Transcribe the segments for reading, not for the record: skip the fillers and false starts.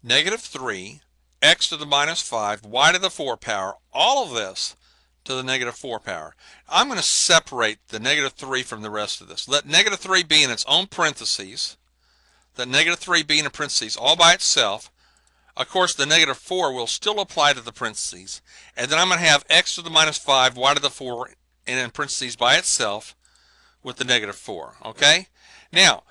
negative 3, x to the minus 5, y to the 4 power, all of this to the negative 4 power. I'm going to separate the negative 3 from the rest of this. Let negative 3 be in its own parentheses. Let negative 3 be in a parentheses all by itself. Of course, the negative 4 will still apply to the parentheses. And then I'm going to have x to the minus 5, y to the 4 in parentheses by itself with the negative 4. Okay? Now,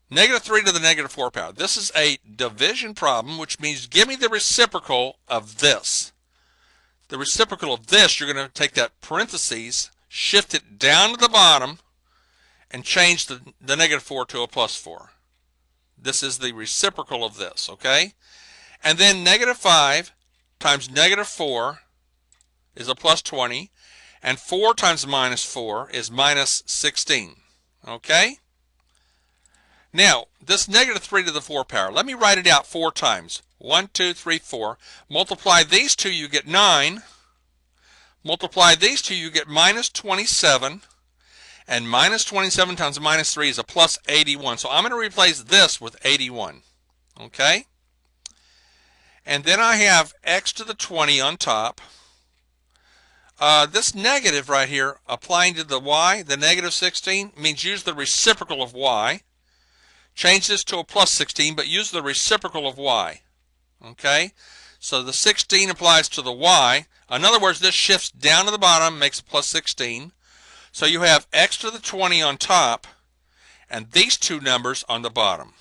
negative 3 to the negative 4 power. This is a division problem, which means give me the reciprocal of this. The reciprocal of this, you're going to take that parentheses, shift it down to the bottom, and change the negative 4 to a plus 4. This is the reciprocal of this, okay? And then negative 5 times negative 4 is a plus 20, and 4 times minus 4 is minus 16, okay? Now, this negative 3 to the 4 power, let me write it out 4 times. 1, 2, 3, 4. Multiply these two, you get 9. Multiply these two, you get minus 27. And minus 27 times minus 3 is a plus 81. So I'm going to replace this with 81. Okay? And then I have x to the 20 on top. This negative right here, applying to the y, the negative 16, means use the reciprocal of y. Change this to a plus 16, but use the reciprocal of y. Okay? So the 16 applies to the y. In other words, this shifts down to the bottom, makes a plus 16. So you have x to the 20 on top, and these two numbers on the bottom.